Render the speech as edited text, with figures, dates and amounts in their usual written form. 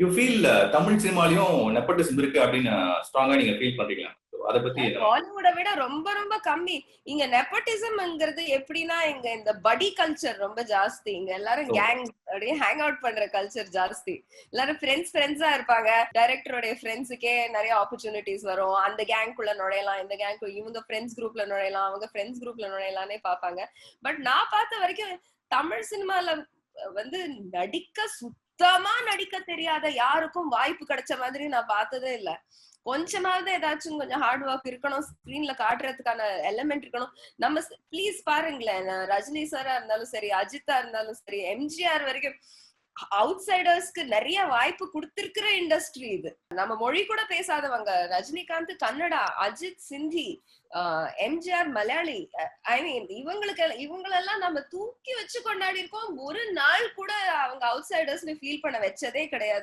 You feel Tamil சினிமாலயும் nepotism இருக்கு அப்படின்னு ஸ்ட்ராங்கா நீங்க ஃபீல் பண்றீங்களா? அத பத்தி என்ன? பாலிவுட விட ரொம்ப ரொம்ப கம்மி. இங்க நெப்போட்டிசம்ங்கிறது எப்படின்னா, இங்க இந்த படி கல்ச்சர் ரொம்ப ஜாஸ்தி. இங்க எல்லாரும் ஓ. கேங் அப்படியே ஹேங் அவுட் பண்ற கல்ச்சர் ஜாஸ்தி. எல்லாரும் ஃப்ரெண்ட்ஸா இருப்பாங்க. டைரக்டருடைய ஃப்ரெண்ட்ஸுக்கே நிறைய ஆப்பர்ச்சுனிட்டிஸ் வரும். அந்த கேங்குள்ள நுழையலாம், இந்த கேங்கு இவங்க ஃப்ரெண்ட்ஸ் குரூப்ல நுழையலாம், அவங்க ஃப்ரெண்ட்ஸ் குரூப்ல நுழையலாம்னே பார்ப்பாங்க. பட் நான் பார்த்த வரைக்கும் தமிழ் சினிமால வந்து நடிக்க சுத்தமா நடிக்க தெரியாத யாருக்கும் வாய்ப்பு கிடைச்ச மாதிரி நான் பார்த்ததே இல்ல. கொஞ்சமாவது ஏதாச்சும் கொஞ்சம் ஹார்ட் ஒர்க் இருக்கணும், ஸ்கிரீன்ல காட்டுறதுக்கான எலிமெண்ட் இருக்கணும். நம்ம ப்ளீஸ் பாருங்களேன், ரஜினி சாரா இருந்தாலும் சரி, அஜித்தா இருந்தாலும் சரி, எம்ஜிஆர் வரைக்கும் அவுட் சைடர்ஸ்க்கு நிறைய வாய்ப்பு கொடுத்திருக்கிற இண்டஸ்ட்ரி இது. நம்ம மொழி கூட பேசாதவங்க, ரஜினிகாந்த் கன்னடா, அஜித் சிந்தி, எம்ஜிஆர் மலையாளி, ஐ மீன் இவங்களெல்லாம் நம்ம தூக்கி வச்சு கொண்டாடி இருக்கோம். ஒரு நாள் கூட அவங்க அவுட் சைடர்ஸ்னு ஃபீல் பண்ண வச்சதே கிடையாது.